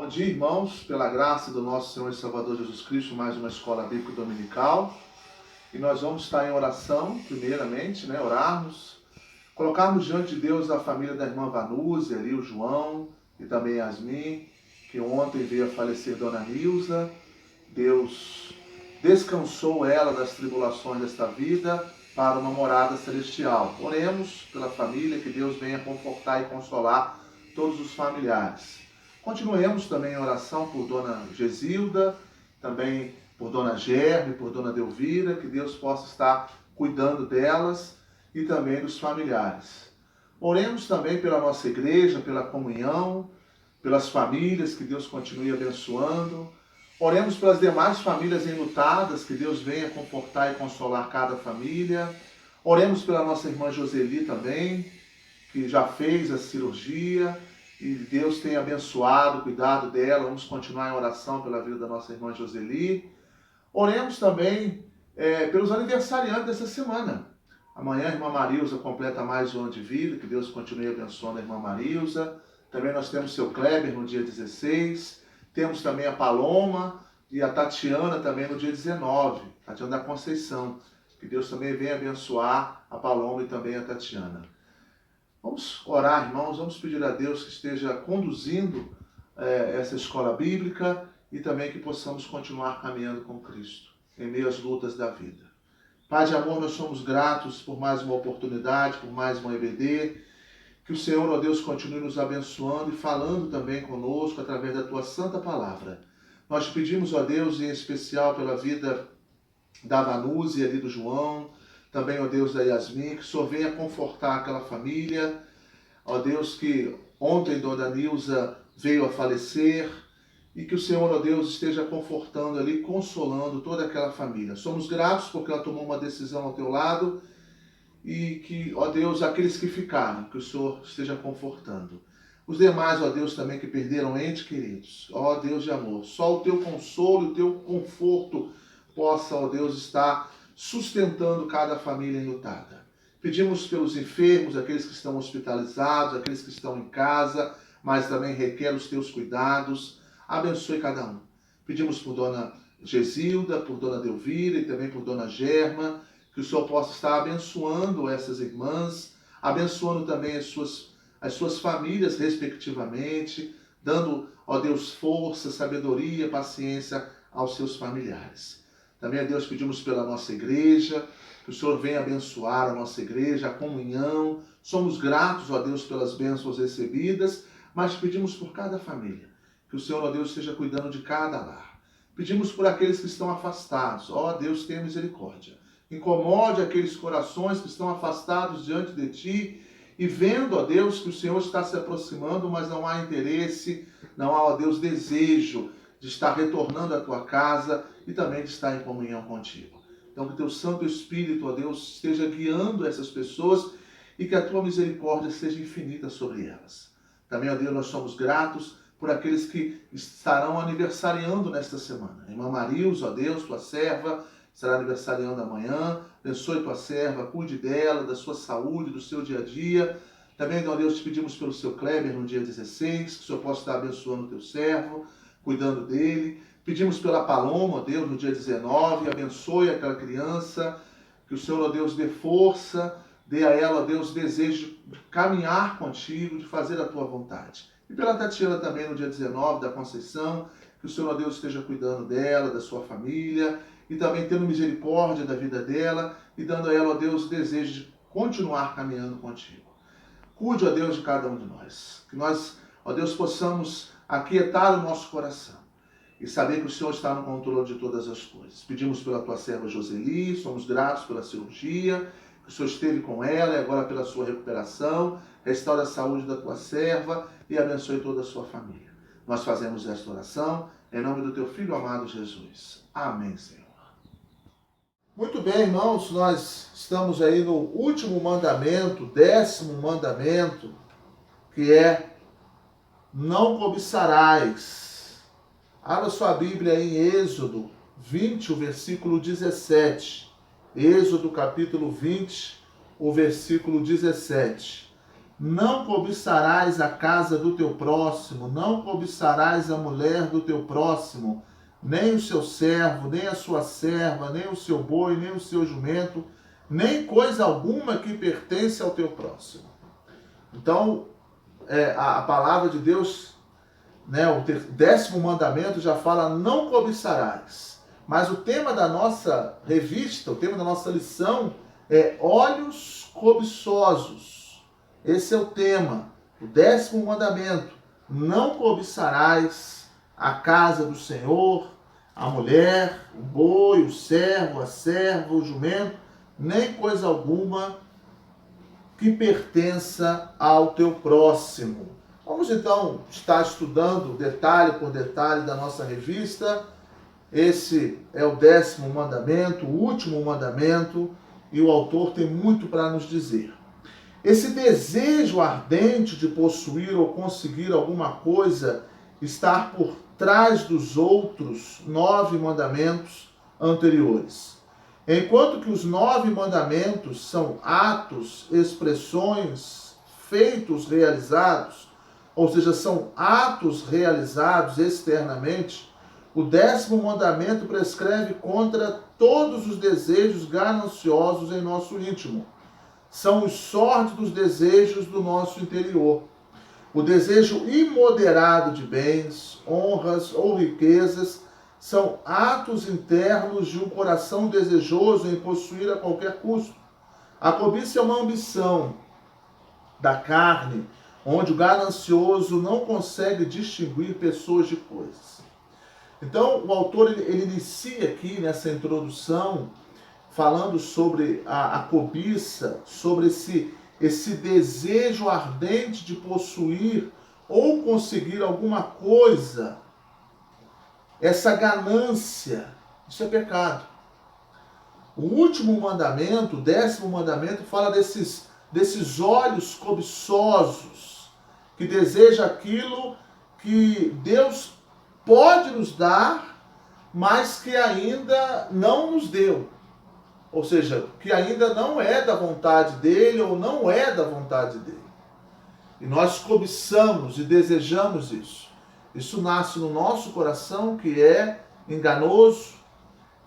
Bom dia, irmãos, pela graça do nosso Senhor e Salvador Jesus Cristo, mais uma escola bíblica dominical. E nós vamos estar em oração, primeiramente, orarmos, colocarmos diante de Deus a família da irmã Vanúzia, ali o João e também Yasmin, que ontem veio a falecer Dona Nilza. Deus descansou ela das tribulações desta vida para uma morada celestial. Oremos pela família, que Deus venha confortar e consolar todos os familiares. Continuemos também em oração por Dona Gesilda, também por Dona Germe, por Dona Delvira, que Deus possa estar cuidando delas e também dos familiares. Oremos também pela nossa igreja, pela comunhão, pelas famílias, que Deus continue abençoando. Oremos pelas demais famílias enlutadas, que Deus venha confortar e consolar cada família. Oremos pela nossa irmã Joseli também, que já fez a cirurgia, e Deus tem abençoado, cuidado dela. Vamos continuar em oração pela vida da nossa irmã Joseli. Oremos também pelos aniversariantes dessa semana. Amanhã a irmã Marilza completa mais um ano de vida, que Deus continue abençoando a irmã Marilza. Também nós temos o seu Kleber no dia 16, temos também a Paloma e a Tatiana também no dia 19, Tatiana da Conceição. Que Deus também venha abençoar a Paloma e também a Tatiana. Vamos orar, irmãos, vamos pedir a Deus que esteja conduzindo essa escola bíblica e também que possamos continuar caminhando com Cristo em meio às lutas da vida. Pai de amor, nós somos gratos por mais uma oportunidade, por mais uma EBD. Que o Senhor, ó Deus, continue nos abençoando e falando também conosco através da Tua santa palavra. Nós te pedimos, ó Deus, em especial pela vida da Vanúzia e ali do João, também, ó Deus, da Yasmin, que o Senhor venha confortar aquela família. Ó Deus, que ontem Dona Nilza veio a falecer e que o Senhor, ó Deus, esteja confortando ali, consolando toda aquela família. Somos gratos porque ela tomou uma decisão ao Teu lado e que, ó Deus, aqueles que ficaram, que o Senhor esteja confortando. Os demais, ó Deus, também que perderam entes queridos. Ó Deus de amor, só o Teu consolo e o Teu conforto possa, ó Deus, estar sustentando cada família enlutada. Pedimos pelos enfermos, aqueles que estão hospitalizados, aqueles que estão em casa, mas também requer os Teus cuidados. Abençoe cada um. Pedimos por Dona Gesilda, por Dona Delvira e também por Dona Germa, que o Senhor possa estar abençoando essas irmãs, abençoando também as suas famílias respectivamente, dando, ó Deus, força, sabedoria, paciência aos seus familiares. Também, a Deus, pedimos pela nossa igreja, que o Senhor venha abençoar a nossa igreja, a comunhão. Somos gratos, ó Deus, pelas bênçãos recebidas, mas pedimos por cada família, que o Senhor, ó Deus, esteja cuidando de cada lar. Pedimos por aqueles que estão afastados. Ó Deus, tenha misericórdia. Incomode aqueles corações que estão afastados diante de Ti e vendo, ó Deus, que o Senhor está se aproximando, mas não há interesse, não há, ó Deus, desejo de estar retornando à Tua casa e também de estar em comunhão contigo. Então, que Teu Santo Espírito, ó Deus, esteja guiando essas pessoas e que a Tua misericórdia seja infinita sobre elas. Também, ó Deus, nós somos gratos por aqueles que estarão aniversariando nesta semana. A irmã Marilza, ó Deus, Tua serva, estará aniversariando amanhã. Abençoe Tua serva, cuide dela, da sua saúde, do seu dia a dia. Também, ó Deus, te pedimos pelo seu Kleber no dia 16, que o Senhor possa estar abençoando o Teu servo, cuidando dele. Pedimos pela Paloma, ó Deus, no dia 19, abençoe aquela criança, que o Senhor, ó Deus, dê força, dê a ela, ó Deus, desejo de caminhar contigo, de fazer a Tua vontade. E pela Tatiana também, no dia 19, da Conceição, que o Senhor, ó Deus, esteja cuidando dela, da sua família, e também tendo misericórdia da vida dela, e dando a ela, ó Deus, o desejo de continuar caminhando contigo. Cuide, ó Deus, de cada um de nós. Que nós, ó Deus, possamos aquietar o nosso coração e saber que o Senhor está no controle de todas as coisas. Pedimos pela Tua serva Joseli, somos gratos pela cirurgia, que o Senhor esteve com ela e agora pela sua recuperação. Restaure a saúde da Tua serva e abençoe toda a sua família. Nós fazemos esta oração em nome do Teu Filho amado Jesus. Amém, Senhor. Muito bem, irmãos, nós estamos aí no último mandamento, 10º mandamento, que é: não cobiçarás. Abra sua Bíblia em Êxodo 20, o versículo 17. Êxodo capítulo 20, o versículo 17. não cobiçarás a casa do teu próximo, não cobiçarás a mulher do teu próximo, nem o seu servo, nem a sua serva, nem o seu boi, nem o seu jumento, nem coisa alguma que pertence ao teu próximo. Então, a palavra de Deus, né, o 10º mandamento já fala, não cobiçarás. Mas o tema da nossa revista, o tema da nossa lição é olhos cobiçosos. Esse é o tema, o 10º mandamento. Não cobiçarás a casa do Senhor, a mulher, o boi, o servo, a serva, o jumento, nem coisa alguma que pertença ao teu próximo. Vamos então estar estudando detalhe por detalhe da nossa revista. Esse é o 10º mandamento, o último mandamento, e o autor tem muito para nos dizer. Esse desejo ardente de possuir ou conseguir alguma coisa está por trás dos outros 9 mandamentos anteriores. Enquanto que os 9 mandamentos são atos, expressões, feitos realizados, ou seja, são atos realizados externamente, o 10º mandamento prescreve contra todos os desejos gananciosos em nosso íntimo. São os sórdidos desejos do nosso interior. O desejo imoderado de bens, honras ou riquezas são atos internos de um coração desejoso em possuir a qualquer custo. A cobiça é uma ambição da carne, onde o ganancioso não consegue distinguir pessoas de coisas. Então, o autor ele inicia aqui nessa introdução falando sobre a cobiça, sobre esse desejo ardente de possuir ou conseguir alguma coisa. Essa ganância, isso é pecado. O último mandamento, o 10º mandamento, fala desses olhos cobiçosos, que deseja aquilo que Deus pode nos dar, mas que ainda não nos deu. Ou seja, que ainda não é da vontade dele ou não é da vontade dele. E nós cobiçamos e desejamos isso. Isso nasce no nosso coração, que é enganoso,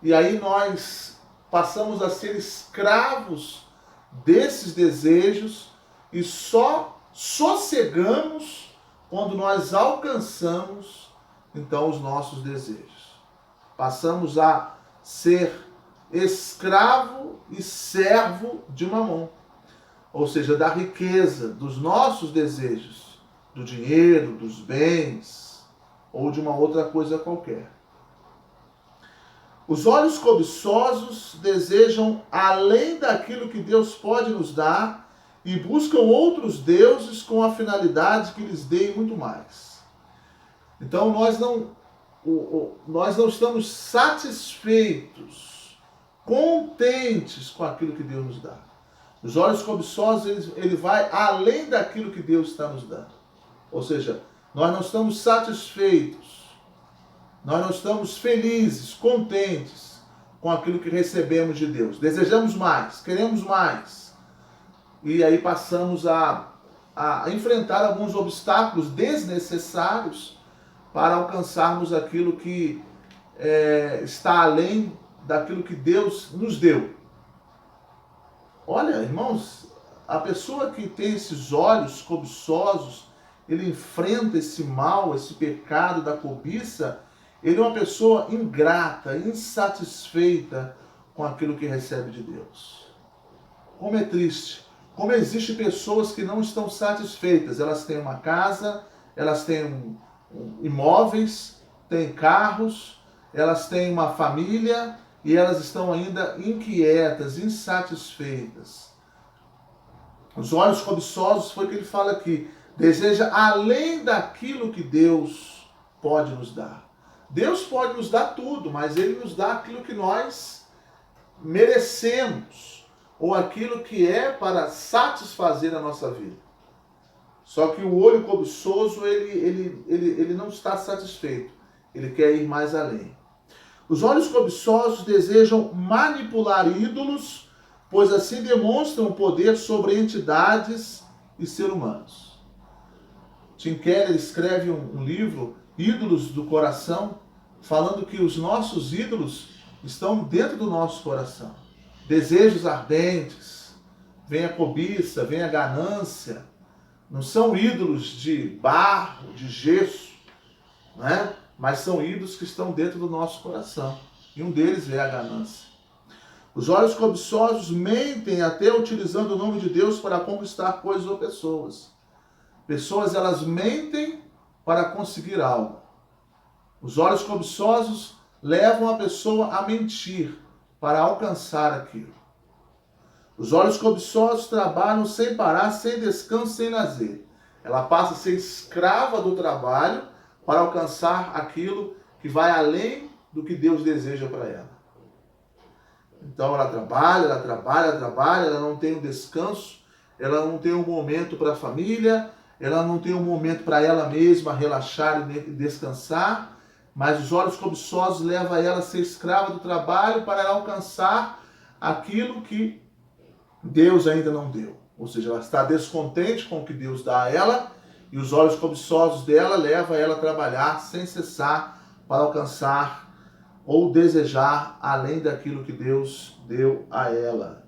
e aí nós passamos a ser escravos desses desejos e só sossegamos quando nós alcançamos então os nossos desejos. Passamos a ser escravo e servo de Mamon, ou seja, da riqueza, dos nossos desejos, do dinheiro, dos bens ou de uma outra coisa qualquer. Os olhos cobiçosos desejam além daquilo que Deus pode nos dar e buscam outros deuses com a finalidade que lhes deem muito mais. Então nós não estamos satisfeitos, contentes com aquilo que Deus nos dá. Os olhos cobiçosos, ele vai além daquilo que Deus está nos dando. Ou seja, nós não estamos satisfeitos, nós não estamos felizes, contentes com aquilo que recebemos de Deus. Desejamos mais, queremos mais. E aí passamos a enfrentar alguns obstáculos desnecessários para alcançarmos aquilo que está além daquilo que Deus nos deu. Olha, irmãos, a pessoa que tem esses olhos cobiçosos, ele enfrenta esse mal, esse pecado da cobiça, ele é uma pessoa ingrata, insatisfeita com aquilo que recebe de Deus. Como é triste. Como existem pessoas que não estão satisfeitas. Elas têm uma casa, elas têm imóveis, têm carros, elas têm uma família e elas estão ainda inquietas, insatisfeitas. Os olhos cobiçosos foi o que ele fala aqui. Deseja além daquilo que Deus pode nos dar. Deus pode nos dar tudo, mas Ele nos dá aquilo que nós merecemos, ou aquilo que é para satisfazer a nossa vida. Só que o olho cobiçoso, ele não está satisfeito. Ele quer ir mais além. Os olhos cobiçosos desejam manipular ídolos, pois assim demonstram poder sobre entidades e ser humanos. Tim Keller escreve um livro, Ídolos do Coração, falando que os nossos ídolos estão dentro do nosso coração. Desejos ardentes, vem a cobiça, vem a ganância. Não são ídolos de barro, de gesso, né? Mas são ídolos que estão dentro do nosso coração. E um deles é a ganância. Os olhos cobiçosos mentem até utilizando o nome de Deus para conquistar coisas ou pessoas. Pessoas, elas mentem para conseguir algo. Os olhos cobiçosos levam a pessoa a mentir para alcançar aquilo. Os olhos cobiçosos trabalham sem parar, sem descanso, sem lazer. Ela passa a ser escrava do trabalho para alcançar aquilo que vai além do que Deus deseja para ela. Então ela trabalha, ela não tem um descanso, ela não tem um momento para a família, ela não tem um momento para ela mesma relaxar e descansar, mas os olhos cobiçosos levam ela a ser escrava do trabalho para ela alcançar aquilo que Deus ainda não deu. Ou seja, ela está descontente com o que Deus dá a ela e os olhos cobiçosos dela levam ela a trabalhar sem cessar para alcançar ou desejar além daquilo que Deus deu a ela.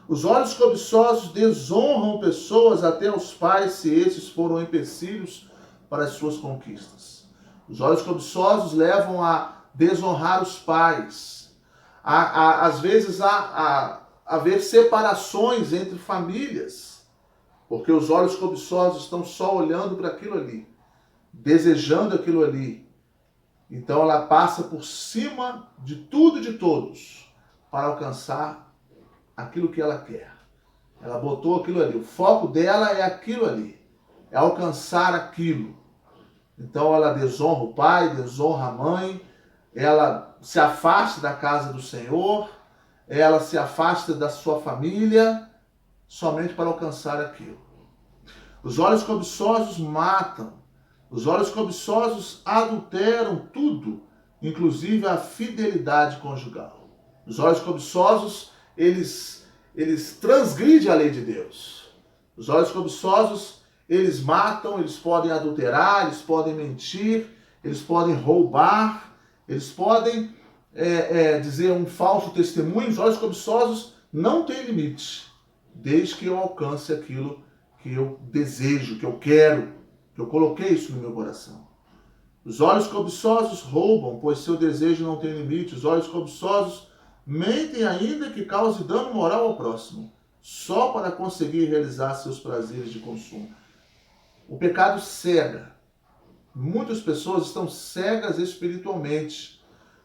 Os olhos cobiçosos desonram pessoas até os pais se esses foram empecilhos para as suas conquistas. Os olhos cobiçosos levam a desonrar os pais. Às vezes a haver separações entre famílias, porque os olhos cobiçosos estão só olhando para aquilo ali, desejando aquilo ali. Então ela passa por cima de tudo e de todos para alcançar aquilo que ela quer. Ela botou aquilo ali. O foco dela é aquilo ali. É alcançar aquilo. Então ela desonra o pai, desonra a mãe. Ela se afasta da casa do Senhor. Ela se afasta da sua família somente para alcançar aquilo. Os olhos cobiçosos matam. Os olhos cobiçosos adulteram tudo, inclusive a fidelidade conjugal. Os olhos cobiçosos, eles transgridem a lei de Deus. Os olhos cobiçosos, eles matam, eles podem adulterar, eles podem mentir, eles podem roubar, eles podem dizer um falso testemunho. Os olhos cobiçosos não têm limite, desde que eu alcance aquilo que eu desejo, que eu quero, que eu coloquei isso no meu coração. Os olhos cobiçosos roubam, pois seu desejo não tem limite. Os olhos cobiçosos mentem ainda que cause dano moral ao próximo, só para conseguir realizar seus prazeres de consumo. O pecado cega. Muitas pessoas estão cegas espiritualmente,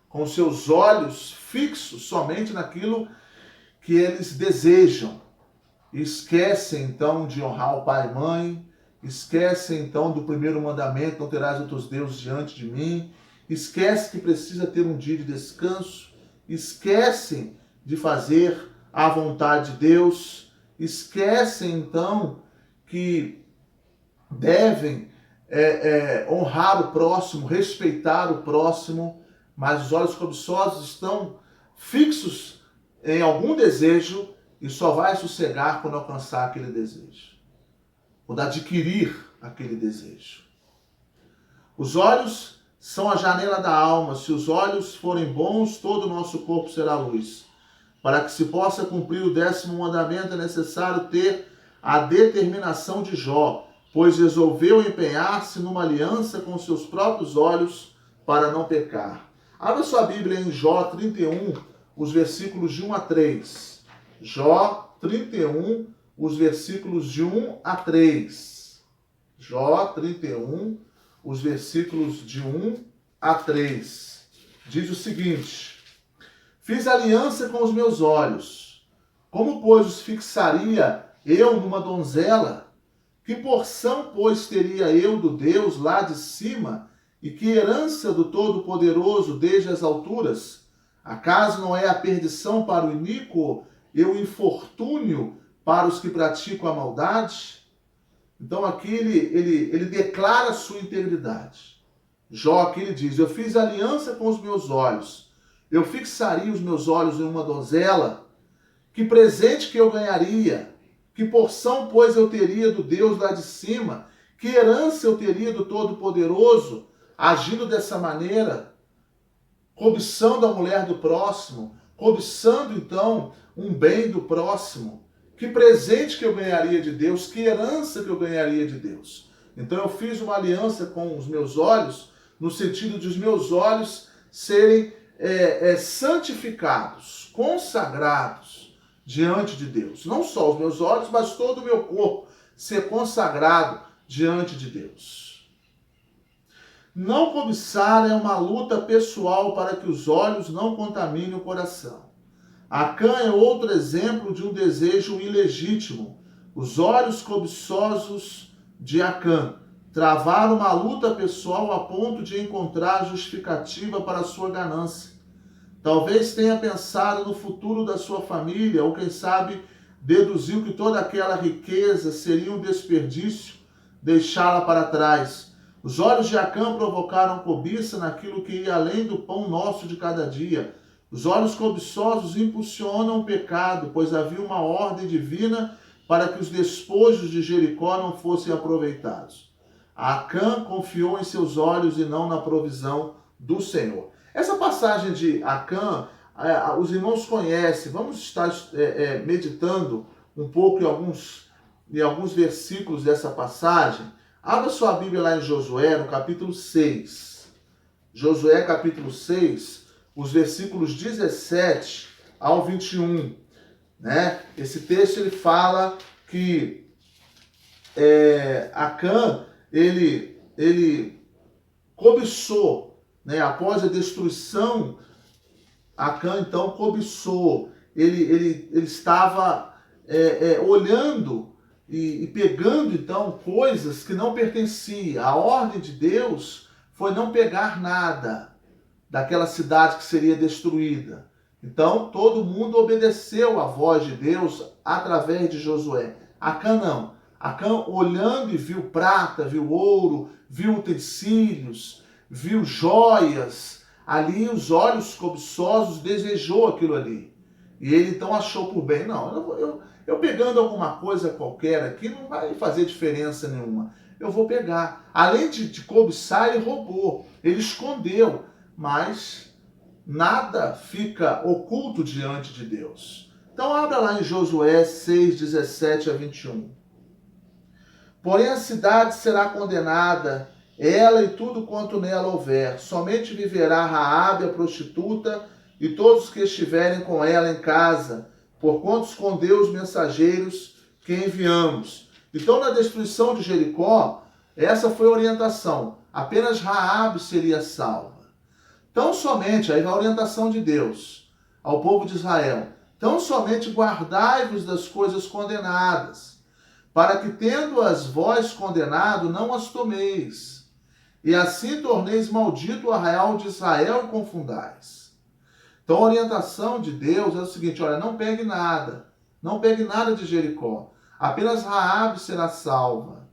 com seus olhos fixos somente naquilo que eles desejam. E esquecem então de honrar o pai e mãe, esquecem então do primeiro mandamento, não terás outros deuses diante de mim, esquecem que precisa ter um dia de descanso, esquecem de fazer a vontade de Deus, esquecem então que devem honrar o próximo, respeitar o próximo, mas os olhos cobiçosos estão fixos em algum desejo e só vai sossegar quando alcançar aquele desejo, quando adquirir aquele desejo. Os olhos são a janela da alma. Se os olhos forem bons, todo o nosso corpo será luz. Para que se possa cumprir o 10º mandamento, é necessário ter a determinação de Jó, pois resolveu empenhar-se numa aliança com seus próprios olhos para não pecar. Abra sua Bíblia em Jó 31, os versículos de 1 a 3. Jó 31, os versículos de 1 a 3. Jó 31, os versículos de 1 a 3. Diz o seguinte: fiz aliança com os meus olhos. Como, pois, os fixaria eu numa donzela? Que porção, pois, teria eu do Deus lá de cima? E que herança do Todo-Poderoso desde as alturas? Acaso não é a perdição para o iníquo e o infortúnio para os que praticam a maldade? Então aqui ele declara a sua integridade. Jó aqui ele diz: eu fiz aliança com os meus olhos. Eu fixaria os meus olhos em uma donzela. Que presente que eu ganharia? Que porção, pois, eu teria do Deus lá de cima? Que herança eu teria do Todo-Poderoso, agindo dessa maneira, cobiçando a mulher do próximo, cobiçando, então, um bem do próximo? Que presente que eu ganharia de Deus, que herança que eu ganharia de Deus? Então eu fiz uma aliança com os meus olhos, no sentido de os meus olhos serem santificados, consagrados diante de Deus. Não só os meus olhos, mas todo o meu corpo ser consagrado diante de Deus. Não cobiçar é uma luta pessoal para que os olhos não contaminem o coração. Acã é outro exemplo de um desejo ilegítimo. Os olhos cobiçosos de Acã travaram uma luta pessoal a ponto de encontrar justificativa para a sua ganância. Talvez tenha pensado no futuro da sua família, ou quem sabe deduziu que toda aquela riqueza seria um desperdício deixá-la para trás. Os olhos de Acã provocaram cobiça naquilo que ia além do pão nosso de cada dia. Os olhos cobiçosos impulsionam o pecado, pois havia uma ordem divina para que os despojos de Jericó não fossem aproveitados. Acã confiou em seus olhos e não na provisão do Senhor. Essa passagem de Acã, os irmãos conhecem. Vamos estar meditando um pouco em alguns versículos dessa passagem. Abra sua Bíblia lá em Josué, no capítulo 6. Josué, capítulo 6, os versículos 17 ao 21. Né? Esse texto ele fala que Acã, ele cobiçou, né? Após a destruição, Acã então cobiçou. Ele estava olhando e pegando então coisas que não pertenciam. A ordem de Deus foi não pegar nada daquela cidade que seria destruída. Então todo mundo obedeceu à voz de Deus através de Josué. Acã não. Acã, olhando, e viu prata, viu ouro, viu utensílios, viu joias. Ali os olhos cobiçosos desejou aquilo ali. E ele então achou por bem, não, eu pegando alguma coisa qualquer aqui não vai fazer diferença nenhuma. Eu vou pegar. Além de cobiçar, ele roubou, ele escondeu, mas nada fica oculto diante de Deus. Então abra lá em Josué 6, 17 a 21. Porém a cidade será condenada, ela e tudo quanto nela houver. Somente viverá Raabe, a prostituta, e todos que estiverem com ela em casa, porquanto escondeu os mensageiros que enviamos. Então, na destruição de Jericó, essa foi a orientação. Apenas Raabe seria salva. Tão somente, aí vai a orientação de Deus ao povo de Israel, tão somente guardai-vos das coisas condenadas, para que, tendo-as vós condenado, não as tomeis, e assim torneis maldito o arraial de Israel e confundais. Então a orientação de Deus é o seguinte, olha, não pegue nada de Jericó, apenas Raabe será salva.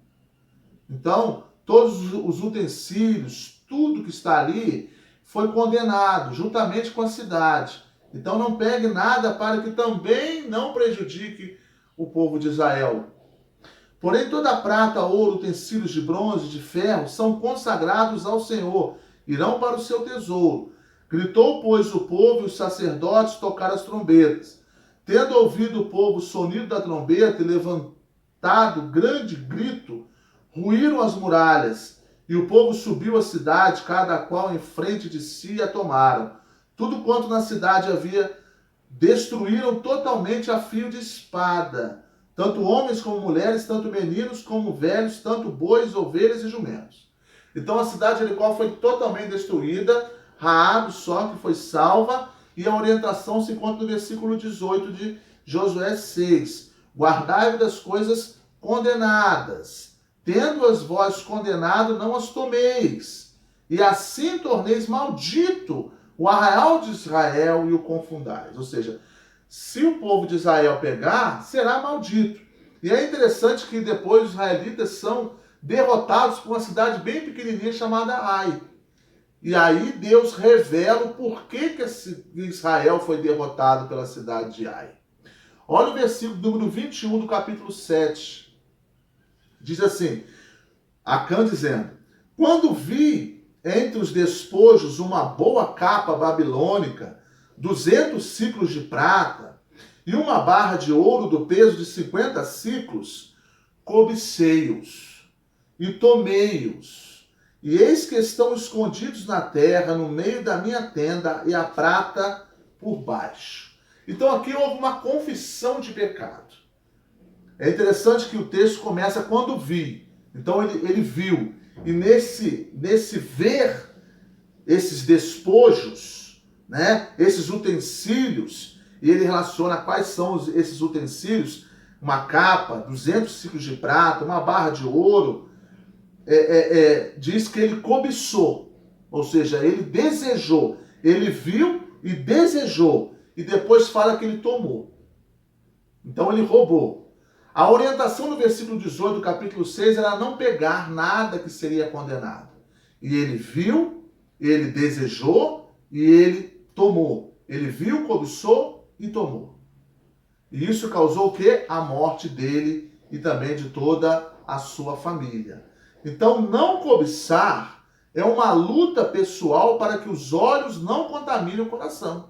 Então, todos os utensílios, tudo que está ali, foi condenado, juntamente com a cidade. Então não pegue nada para que também não prejudique o povo de Israel. Porém, toda prata, ouro, utensílios de bronze, de ferro, são consagrados ao Senhor, irão para o seu tesouro. Gritou, pois, o povo, e os sacerdotes tocaram as trombetas. Tendo ouvido o povo o sonido da trombeta e levantado grande grito, ruíram as muralhas, e o povo subiu à cidade, cada qual em frente de si, e a tomaram. Tudo quanto na cidade havia, destruíram totalmente a fio de espada. Tanto homens como mulheres, tanto meninos como velhos, tanto bois, ovelhas e jumentos. Então a cidade de Jericó foi totalmente destruída, Raabe só que foi salva, e a orientação se encontra no versículo 18 de Josué 6. Guardai-vos das coisas condenadas, tendo-as vós condenado, não as tomeis, e assim torneis maldito o arraial de Israel e o confundais. Ou seja, se o povo de Israel pegar, será maldito. E é interessante que depois os israelitas são derrotados por uma cidade bem pequenininha chamada Ai. E aí Deus revela o porquê que Israel foi derrotado pela cidade de Ai. Olha o versículo número 21 do capítulo 7. Diz assim, Acã dizendo, quando vi entre os despojos uma boa capa babilônica, 200 ciclos de prata e uma barra de ouro do peso de 50 ciclos, cobicei-os e tomei-os. E eis que estão escondidos na terra, no meio da minha tenda, e a prata por baixo. Então aqui houve uma confissão de pecado. É interessante que o texto começa quando vi. Então ele viu. E nesse ver esses despojos, né, esses utensílios, e ele relaciona quais são esses utensílios, uma capa, 200 ciclos de prata, uma barra de ouro, diz que ele cobiçou, ou seja, ele desejou, ele viu e desejou, e depois fala que ele tomou. Então ele roubou. A orientação no versículo 18 do capítulo 6 era não pegar nada que seria condenado. E ele viu, ele desejou e ele tomou. Ele viu, cobiçou e tomou. E isso causou o quê? A morte dele e também de toda a sua família. Então, não cobiçar é uma luta pessoal para que os olhos não contaminem o coração.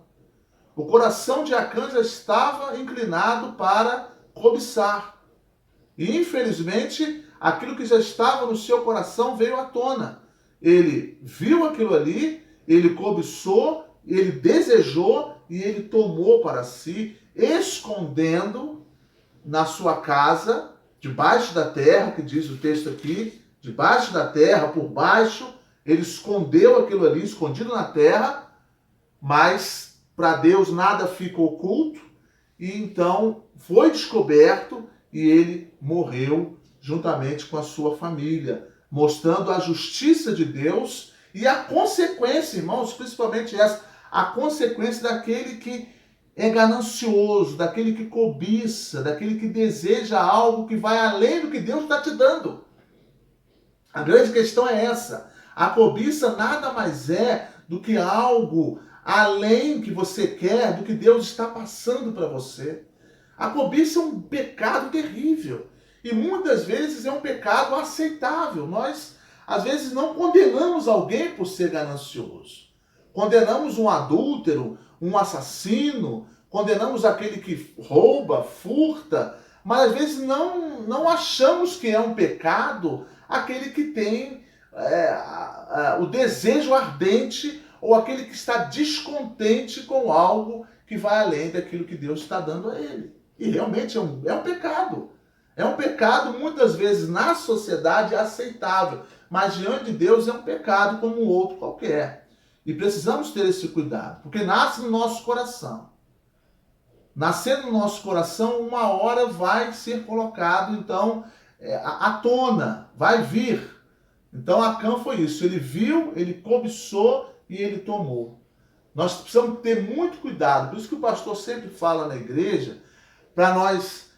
O coração de Acã já estava inclinado para cobiçar. E, infelizmente, aquilo que já estava no seu coração veio à tona. Ele viu aquilo ali, ele cobiçou, ele desejou e ele tomou para si, escondendo na sua casa, debaixo da terra, que diz o texto aqui, debaixo da terra, por baixo, ele escondeu aquilo ali, escondido na terra, mas para Deus nada fica oculto, e então foi descoberto e ele morreu juntamente com a sua família, mostrando a justiça de Deus e a consequência, irmãos, principalmente essa, a consequência daquele que é ganancioso, daquele que cobiça, daquele que deseja algo que vai além do que Deus está te dando. A grande questão é essa. A cobiça nada mais é do que algo além que você quer, do que Deus está passando para você. A cobiça é um pecado terrível. E muitas vezes é um pecado aceitável. Nós, às vezes, não condenamos alguém por ser ganancioso. Condenamos um adúltero, um assassino, condenamos aquele que rouba, furta, mas às vezes não achamos que é um pecado aquele que tem o desejo ardente ou aquele que está descontente com algo que vai além daquilo que Deus está dando a ele. E realmente é um pecado. É um pecado, muitas vezes, na sociedade aceitável, mas diante de Deus é um pecado como um outro qualquer. E precisamos ter esse cuidado, porque nasce no nosso coração. Nascendo no nosso coração, uma hora vai ser colocado, então, à tona, vai vir. Então, Acã foi isso. Ele viu, ele cobiçou e ele tomou. Nós precisamos ter muito cuidado. Por isso que o pastor sempre fala na igreja, para nós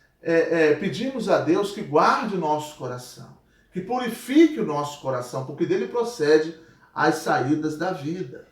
pedirmos a Deus que guarde o nosso coração, que purifique o nosso coração, porque dele procede as saídas da vida.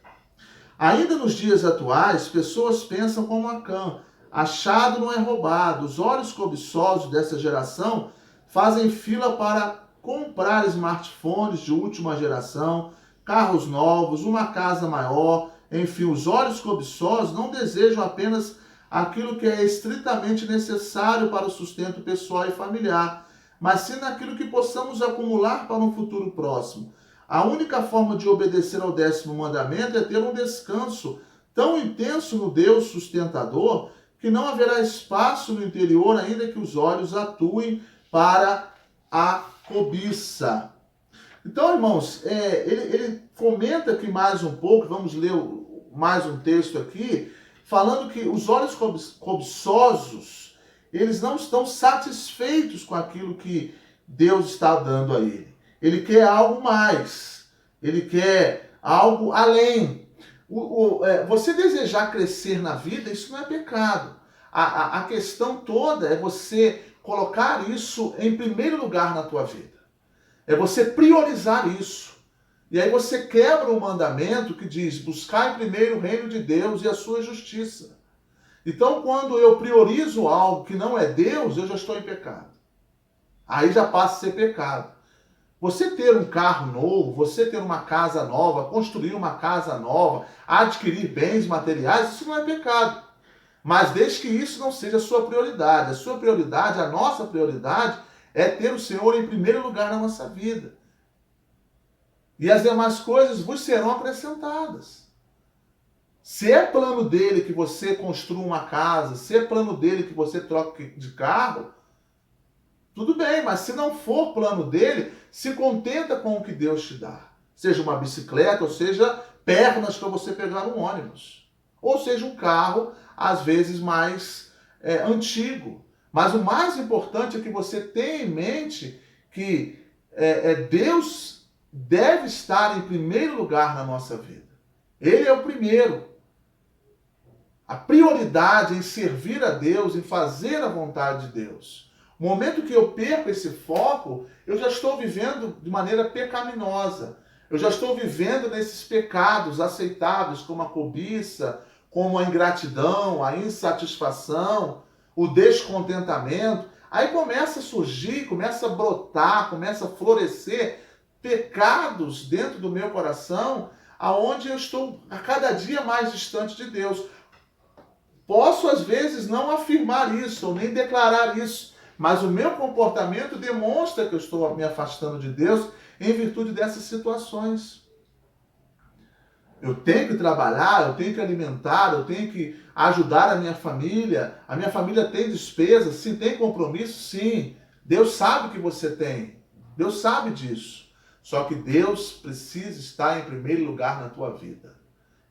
Ainda nos dias atuais, pessoas pensam como Acã, achado não é roubado. Os olhos cobiçosos dessa geração fazem fila para comprar smartphones de última geração, carros novos, uma casa maior. Enfim, os olhos cobiçosos não desejam apenas aquilo que é estritamente necessário para o sustento pessoal e familiar, mas sim naquilo que possamos acumular para um futuro próximo. A única forma de obedecer ao 10º mandamento é ter um descanso tão intenso no Deus sustentador que não haverá espaço no interior, ainda que os olhos atuem para a cobiça. Então, irmãos, ele comenta aqui mais um pouco, vamos ler mais um texto aqui, falando que os olhos cobiçosos, eles não estão satisfeitos com aquilo que Deus está dando a ele. Ele quer algo mais. Ele quer algo além. Você desejar crescer na vida, isso não é pecado. A questão toda é você colocar isso em primeiro lugar na tua vida. É você priorizar isso. E aí você quebra o mandamento que diz, buscar primeiro o reino de Deus e a sua justiça. Então, quando eu priorizo algo que não é Deus, eu já estou em pecado. Aí já passa a ser pecado. Você ter um carro novo, você ter uma casa nova, construir uma casa nova, adquirir bens materiais, isso não é pecado. Mas desde que isso não seja a sua prioridade. A sua prioridade, a nossa prioridade, é ter o Senhor em primeiro lugar na nossa vida. E as demais coisas vos serão acrescentadas. Se é plano dele que você construa uma casa, se é plano dele que você troque de carro, tudo bem, mas se não for plano dele, se contenta com o que Deus te dá. Seja uma bicicleta, ou seja, pernas para você pegar um ônibus. Ou seja, um carro, às vezes, mais antigo. Mas o mais importante é que você tenha em mente que Deus deve estar em primeiro lugar na nossa vida. Ele é o primeiro. A prioridade em servir a Deus, em fazer a vontade de Deus. No momento que eu perco esse foco, eu já estou vivendo de maneira pecaminosa. Eu já estou vivendo nesses pecados aceitáveis, como a cobiça, como a ingratidão, a insatisfação, o descontentamento. Aí começa a surgir, começa a brotar, começa a florescer pecados dentro do meu coração, aonde eu estou a cada dia mais distante de Deus. Posso, às vezes, não afirmar isso, ou nem declarar isso, mas o meu comportamento demonstra que eu estou me afastando de Deus em virtude dessas situações. Eu tenho que trabalhar, eu tenho que alimentar, eu tenho que ajudar a minha família tem despesas, sim, tem compromisso, sim. Deus sabe que você tem, Deus sabe disso. Só que Deus precisa estar em primeiro lugar na tua vida.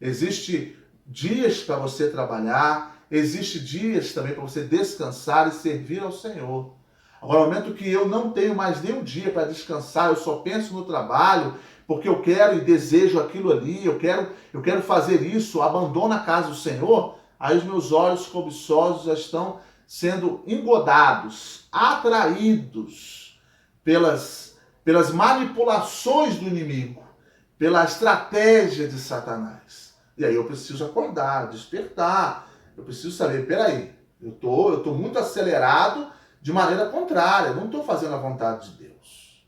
Existe dias para você trabalhar, existe dias também para você descansar e servir ao Senhor. Agora, no momento que eu não tenho mais nenhum dia para descansar, eu só penso no trabalho, porque eu quero e desejo aquilo ali, eu quero fazer isso, abandono a casa do Senhor, aí os meus olhos cobiçosos já estão sendo engodados, atraídos pelas manipulações do inimigo, pela estratégia de Satanás. E aí eu preciso acordar, despertar. Eu preciso saber, peraí, eu tô muito acelerado de maneira contrária. Eu não estou fazendo a vontade de Deus.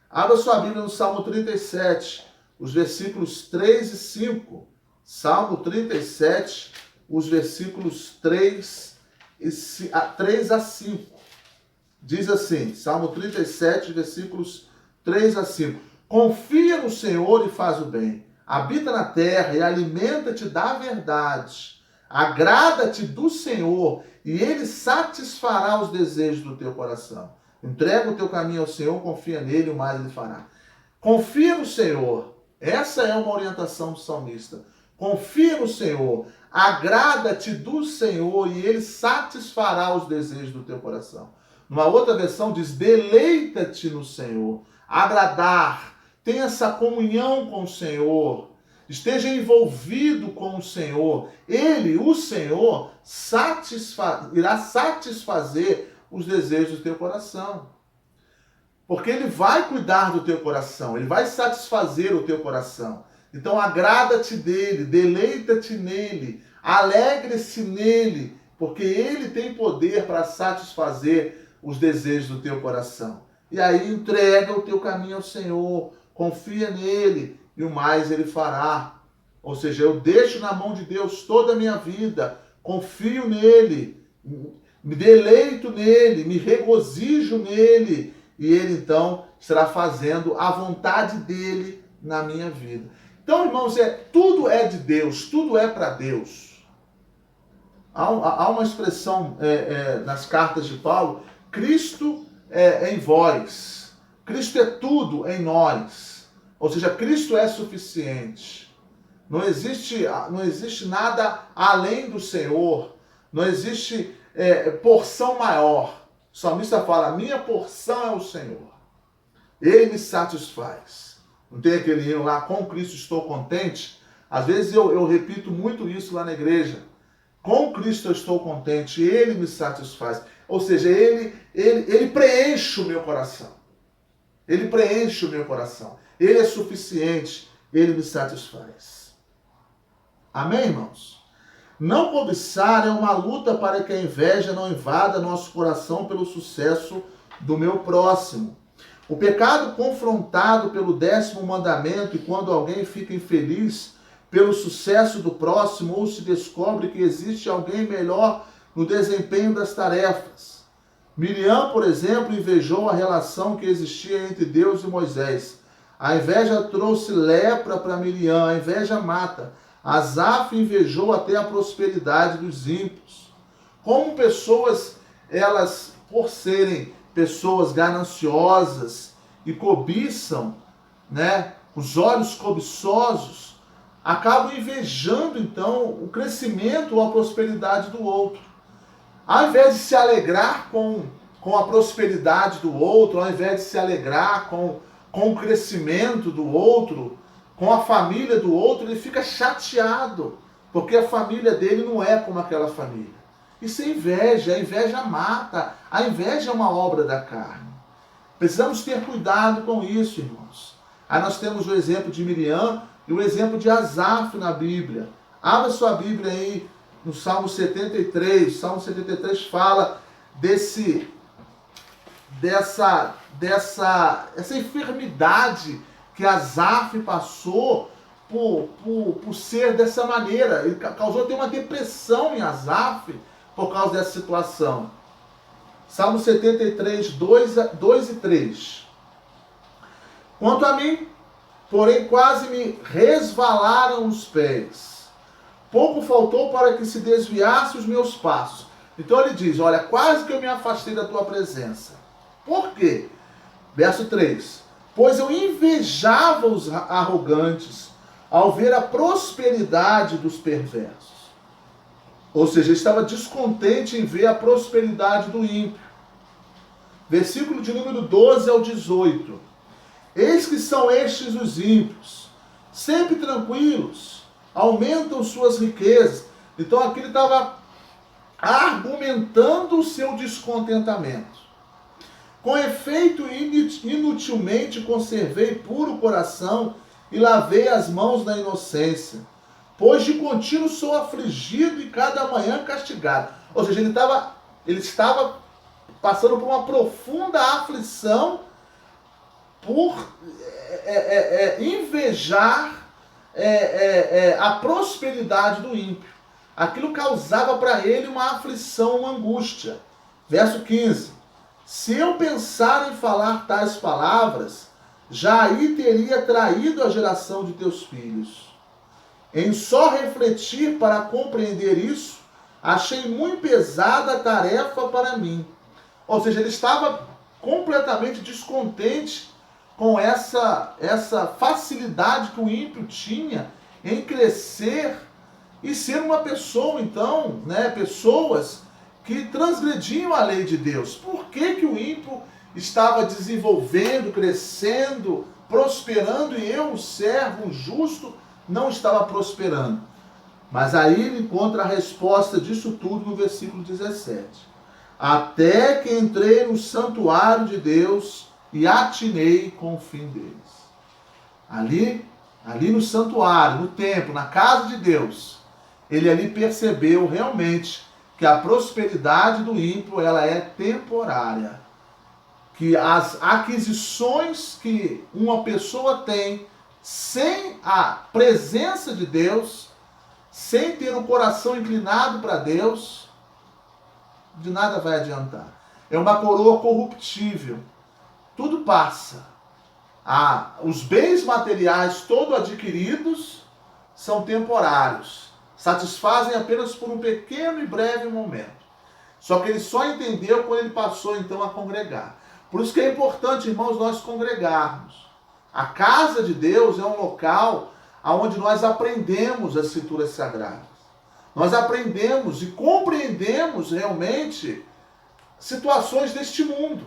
Abra sua Bíblia no Salmo 37, os versículos 3 e 5. Salmo 37, os versículos 3 a 5. Diz assim, Salmo 37, versículos 3 a 5. Confia no Senhor e faz o bem. Habita na terra e alimenta-te da verdade. Agrada-te do Senhor e Ele satisfará os desejos do teu coração. Entrega o teu caminho ao Senhor, confia nele, o mais Ele fará. Confia no Senhor. Essa é uma orientação do salmista. Confia no Senhor. Agrada-te do Senhor e Ele satisfará os desejos do teu coração. Numa outra versão diz, deleita-te no Senhor. Agradar. Tenha essa comunhão com o Senhor. Esteja envolvido com o Senhor. Ele, o Senhor, irá satisfazer os desejos do teu coração. Porque Ele vai cuidar do teu coração. Ele vai satisfazer o teu coração. Então agrada-te dele, deleita-te nele, alegre-se nele, porque Ele tem poder para satisfazer os desejos do teu coração. E aí entrega o teu caminho ao Senhor, confia nele e o mais Ele fará. Ou seja, eu deixo na mão de Deus toda a minha vida, confio nele, me deleito nele, me regozijo nele, e Ele então estará fazendo a vontade dele na minha vida. Então, irmãos, tudo é de Deus, tudo é para Deus. Há uma expressão nas cartas de Paulo, Cristo é em vós, Cristo é tudo em nós. Ou seja, Cristo é suficiente. Não existe nada além do Senhor. Não existe porção maior. O salmista fala, a minha porção é o Senhor. Ele me satisfaz. Não tem aquele hino lá, com Cristo estou contente? Às vezes eu repito muito isso lá na igreja. Com Cristo eu estou contente, Ele me satisfaz. Ou seja, Ele preenche o meu coração. Ele preenche o meu coração. Ele é suficiente, Ele me satisfaz. Amém, irmãos? Não cobiçar é uma luta para que a inveja não invada nosso coração pelo sucesso do meu próximo. O pecado confrontado pelo 10º mandamento, e quando alguém fica infeliz pelo sucesso do próximo ou se descobre que existe alguém melhor no desempenho das tarefas. Miriam, por exemplo, invejou a relação que existia entre Deus e Moisés. A inveja trouxe lepra para Miriam, a inveja mata. Asaf invejou até a prosperidade dos ímpios. Como pessoas, elas, por serem pessoas gananciosas e cobiçam, né, os olhos cobiçosos, acabam invejando, então, o crescimento ou a prosperidade do outro. Ao invés de se alegrar com a prosperidade do outro, ao invés de se alegrar com o crescimento do outro, com a família do outro, ele fica chateado, porque a família dele não é como aquela família. Isso é inveja, a inveja mata, a inveja é uma obra da carne. Precisamos ter cuidado com isso, irmãos. Aí nós temos o exemplo de Miriam e o exemplo de Asaf na Bíblia. Abra sua Bíblia aí no Salmo 73. O Salmo 73 fala dessa enfermidade que Asaf passou por ser dessa maneira. Ele causou até uma depressão em Asaf por causa dessa situação. Salmo 73, 2 e 3. Quanto a mim, porém quase me resvalaram os pés. Pouco faltou para que se desviasse os meus passos. Então ele diz, olha, quase que eu me afastei da tua presença. Por quê? Verso 3. Pois eu invejava os arrogantes ao ver a prosperidade dos perversos. Ou seja, ele estava descontente em ver a prosperidade do ímpio. Versículo de número 12 ao 18. Eis que são estes os ímpios, sempre tranquilos, aumentam suas riquezas. Então aqui ele estava argumentando o seu descontentamento. Com efeito, inutilmente conservei puro o coração e lavei as mãos na inocência, pois de contínuo sou afligido e cada manhã castigado. Ou seja, ele estava passando por uma profunda aflição por invejar a prosperidade do ímpio. Aquilo causava para ele uma aflição, uma angústia. Verso 15. Se eu pensar em falar tais palavras, já aí teria traído a geração de teus filhos. Em só refletir para compreender isso, achei muito pesada a tarefa para mim. Ou seja, ele estava completamente descontente com essa facilidade que o ímpio tinha em crescer e ser uma pessoa, então, né, pessoas que transgrediam a lei de Deus. Por que o ímpio estava desenvolvendo, crescendo, prosperando e eu, o servo, o justo, não estava prosperando? Mas aí ele encontra a resposta disso tudo no versículo 17. Até que entrei no santuário de Deus e atinei com o fim deles. Ali no santuário, no templo, na casa de Deus, ele ali percebeu realmente que a prosperidade do ímpio ela é temporária. Que as aquisições que uma pessoa tem sem a presença de Deus, sem ter o coração inclinado para Deus, de nada vai adiantar. É uma coroa corruptível. Tudo passa. Os bens materiais todos adquiridos são temporários. Satisfazem apenas por um pequeno e breve momento. Só que ele só entendeu quando ele passou então a congregar. Por isso que é importante, irmãos, nós congregarmos. A casa de Deus é um local onde nós aprendemos as escrituras sagradas. Nós aprendemos e compreendemos realmente situações deste mundo.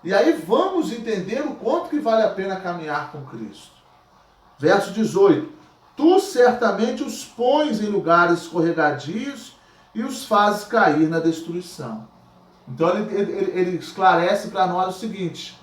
E aí vamos entender o quanto que vale a pena caminhar com Cristo. Verso 18. Tu certamente os pões em lugares escorregadios e os fazes cair na destruição. Então ele esclarece para nós o seguinte.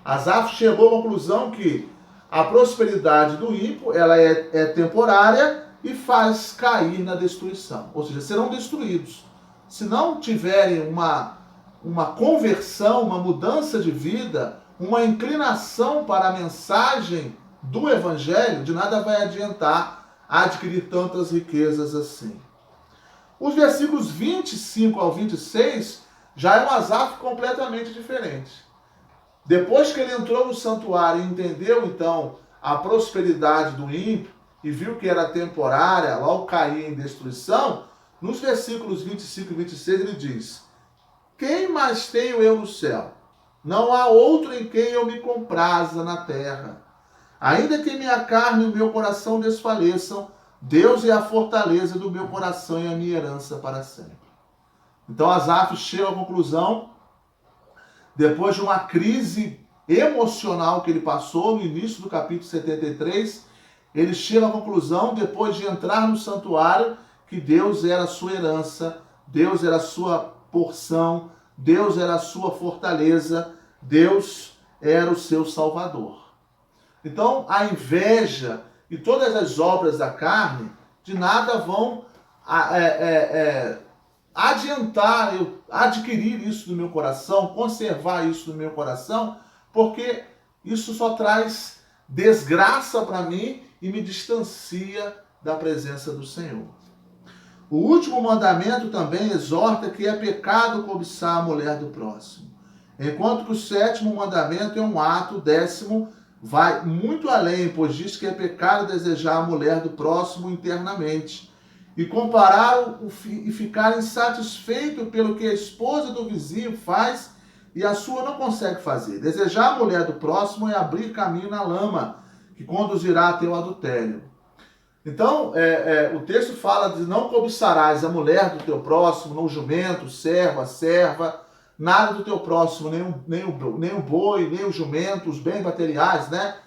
Asaf chegou à conclusão que a prosperidade do ímpio ela é temporária e faz cair na destruição. Ou seja, serão destruídos. Se não tiverem uma conversão, uma mudança de vida, uma inclinação para a mensagem do Evangelho, de nada vai adiantar adquirir tantas riquezas assim. Os versículos 25 ao 26 já é um Asaf completamente diferente. Depois que ele entrou no santuário e entendeu então a prosperidade do ímpio e viu que era temporária, logo caía em destruição, nos versículos 25 e 26 ele diz: quem mais tenho eu no céu? Não há outro em quem eu me compraza na terra. Ainda que minha carne e o meu coração desfaleçam, Deus é a fortaleza do meu coração e a minha herança para sempre. Então Asaf chega à conclusão, depois de uma crise emocional que ele passou no início do capítulo 73, ele chega à conclusão, depois de entrar no santuário, que Deus era a sua herança, Deus era a sua porção, Deus era a sua fortaleza, Deus era o seu salvador. Então a inveja e todas as obras da carne de nada vão adiantar eu adquirir isso no meu coração, conservar isso no meu coração, porque isso só traz desgraça para mim e me distancia da presença do Senhor. O último mandamento também exorta que é pecado cobiçar a mulher do próximo, enquanto que o sétimo mandamento é um ato, o décimo vai muito além, pois diz que é pecado desejar a mulher do próximo internamente e comparar e ficar insatisfeito pelo que a esposa do vizinho faz e a sua não consegue fazer. Desejar a mulher do próximo é abrir caminho na lama, que conduzirá a teu adultério. Então, o texto fala de não cobiçarás a mulher do teu próximo, não o jumento, o servo, a serva, nada do teu próximo, nem o boi, nem o jumento, os bens materiais, né?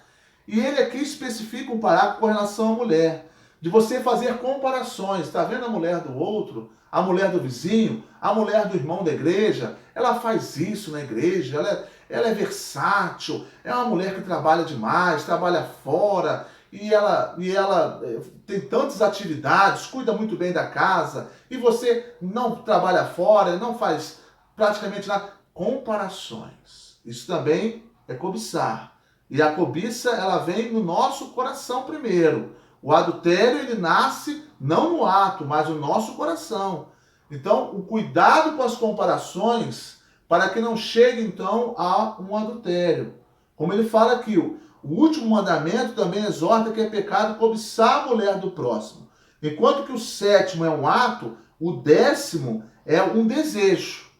E ele aqui especifica um parágrafo com relação à mulher, de você fazer comparações. Está vendo a mulher do outro, a mulher do vizinho, a mulher do irmão da igreja? Ela faz isso na igreja, ela é versátil, é uma mulher que trabalha demais, trabalha fora, e ela tem tantas atividades, cuida muito bem da casa, e você não trabalha fora, não faz praticamente nada. Comparações. Isso também é cobiçar. E a cobiça, ela vem no nosso coração primeiro. O adultério, ele nasce não no ato, mas no nosso coração. Então, o cuidado com as comparações, para que não chegue, então, a um adultério. Como ele fala aqui, o último mandamento também exorta que é pecado cobiçar a mulher do próximo. Enquanto que o sétimo é um ato, o décimo é um desejo.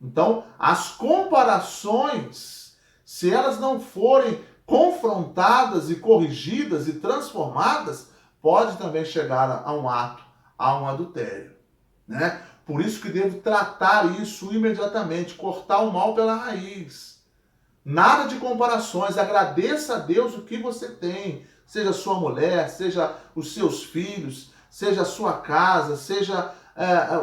Então, as comparações, se elas não forem confrontadas e corrigidas e transformadas, pode também chegar a um ato, a um adultério, né? Por isso que devo tratar isso imediatamente, cortar o mal pela raiz. Nada de comparações, agradeça a Deus o que você tem, seja sua mulher, seja os seus filhos, seja a sua casa, seja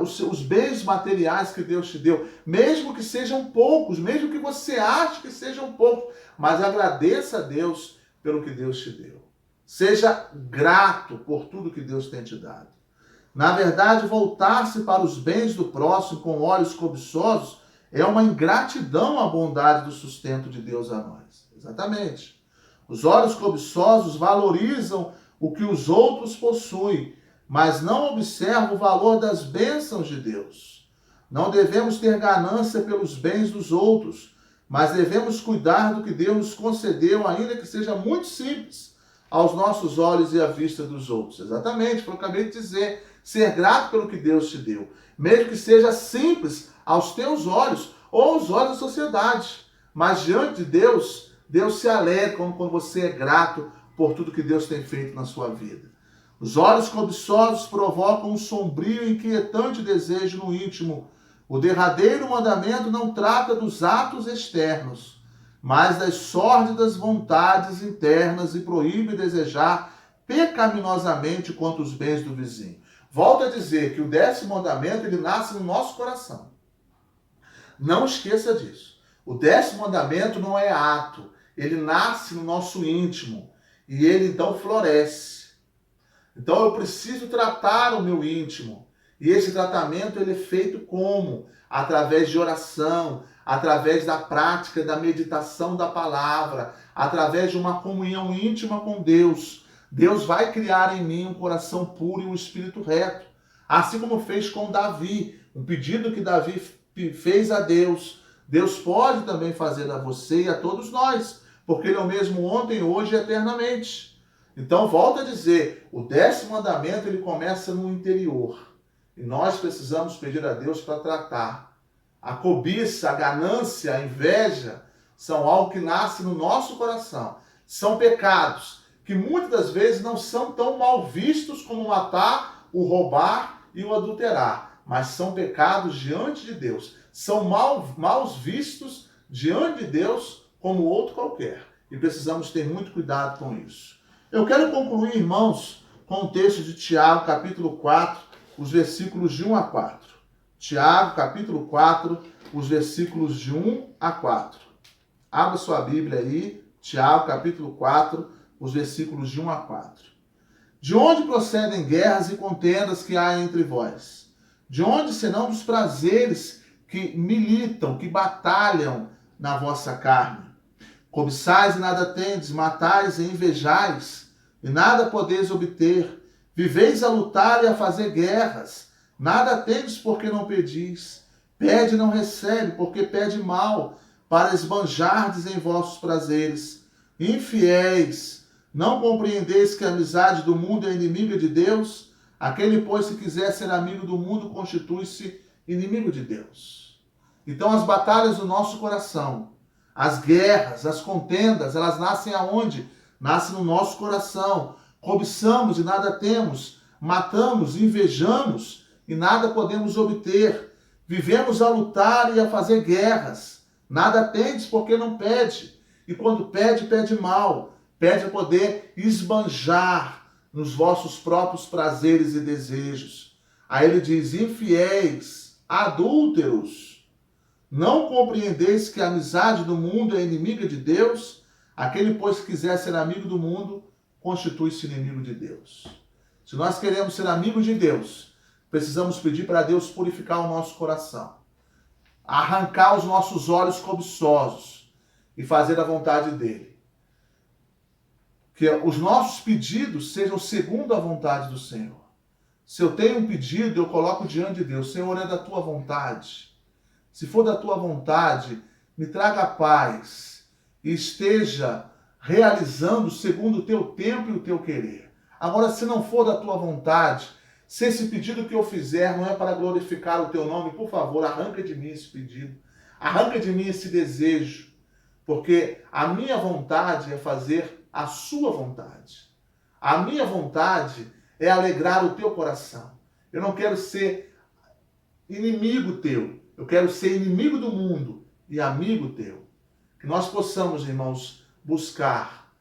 os bens materiais que Deus te deu, mesmo que sejam poucos, mesmo que você ache que sejam poucos, mas agradeça a Deus pelo que Deus te deu. Seja grato por tudo que Deus tem te dado. Na verdade, voltar-se para os bens do próximo com olhos cobiçosos é uma ingratidão à bondade do sustento de Deus a nós. Exatamente. Os olhos cobiçosos valorizam o que os outros possuem, mas não observam o valor das bênçãos de Deus. Não devemos ter ganância pelos bens dos outros, mas devemos cuidar do que Deus nos concedeu, ainda que seja muito simples, aos nossos olhos e à vista dos outros. Exatamente, foi o que eu acabei de dizer. Ser grato pelo que Deus te deu, mesmo que seja simples aos teus olhos ou aos olhos da sociedade. Mas diante de Deus, Deus se alegra quando você é grato por tudo que Deus tem feito na sua vida. Os olhos cobiçosos provocam um sombrio e inquietante desejo no íntimo. O derradeiro mandamento não trata dos atos externos, mas das sórdidas vontades internas e proíbe desejar pecaminosamente contra os bens do vizinho. Volto a dizer que o 10º mandamento, ele nasce no nosso coração. Não esqueça disso. O 10º mandamento não é ato, ele nasce no nosso íntimo e ele então floresce. Então eu preciso tratar o meu íntimo. E esse tratamento ele é feito como? Através de oração, através da prática, da meditação da palavra, através de uma comunhão íntima com Deus. Deus vai criar em mim um coração puro e um espírito reto. Assim como fez com Davi, um pedido que Davi fez a Deus. Deus pode também fazer a você e a todos nós, porque Ele é o mesmo ontem, hoje e eternamente. Então, volto a dizer, o 10º mandamento ele começa no interior. E nós precisamos pedir a Deus para tratar. A cobiça, a ganância, a inveja são algo que nasce no nosso coração. São pecados que muitas das vezes não são tão mal vistos como matar, o roubar e o adulterar. Mas são pecados diante de Deus. São maus vistos diante de Deus como outro qualquer. E precisamos ter muito cuidado com isso. Eu quero concluir, irmãos, com o texto de Tiago, capítulo 4, os versículos de 1 a 4. Tiago, capítulo 4, os versículos de 1 a 4. Abra sua Bíblia aí, Tiago, capítulo 4, os versículos de 1 a 4. De onde procedem guerras e contendas que há entre vós? De onde senão dos prazeres que militam, que batalham na vossa carne? Cobiçais e nada tendes, matais e invejais, e nada podeis obter. Viveis a lutar e a fazer guerras. Nada tendes porque não pedis. Pede e não recebe, porque pede mal, para esbanjardes em vossos prazeres. Infiéis, não compreendeis que a amizade do mundo é inimiga de Deus? Aquele, pois, se quiser ser amigo do mundo, constitui-se inimigo de Deus. Então, as batalhas do nosso coração, as guerras, as contendas, elas nascem aonde? Nascem no nosso coração. Cobiçamos e nada temos, matamos, invejamos e nada podemos obter. Vivemos a lutar e a fazer guerras. Nada tendes porque não pede. E quando pede, pede mal. Pede a poder esbanjar nos vossos próprios prazeres e desejos. Aí ele diz, infiéis, adúlteros, não compreendeis que a amizade do mundo é inimiga de Deus? Aquele, pois, que quiser ser amigo do mundo, constitui-se inimigo de Deus. Se nós queremos ser amigos de Deus, precisamos pedir para Deus purificar o nosso coração, arrancar os nossos olhos cobiçosos e fazer a vontade dele. Que os nossos pedidos sejam segundo a vontade do Senhor. Se eu tenho um pedido, eu coloco diante de Deus, Senhor, é da tua vontade. Se for da tua vontade, me traga paz e esteja realizando segundo o teu tempo e o teu querer. Agora, se não for da tua vontade, se esse pedido que eu fizer não é para glorificar o teu nome, por favor, arranca de mim esse pedido. Arranca de mim esse desejo. Porque a minha vontade é fazer a sua vontade. A minha vontade é alegrar o teu coração. Eu não quero ser inimigo teu. Eu quero ser inimigo do mundo e amigo teu. Que nós possamos, irmãos, buscar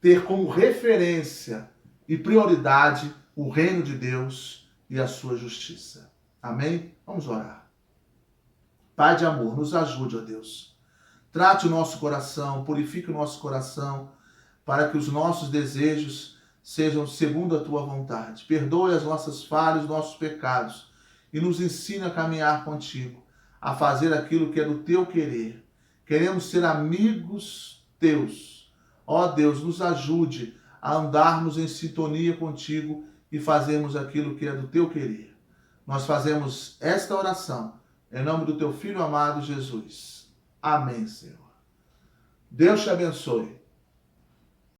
ter como referência e prioridade o reino de Deus e a sua justiça. Amém? Vamos orar. Pai de amor, nos ajude, ó Deus. Trate o nosso coração, purifique o nosso coração, para que os nossos desejos sejam segundo a tua vontade. Perdoe as nossas falhas, os nossos pecados, e nos ensine a caminhar contigo, a fazer aquilo que é do teu querer. Queremos ser amigos teus. Ó Deus, nos ajude a andarmos em sintonia contigo e fazermos aquilo que é do teu querer. Nós fazemos esta oração em nome do teu Filho amado Jesus. Amém, Senhor. Deus te abençoe.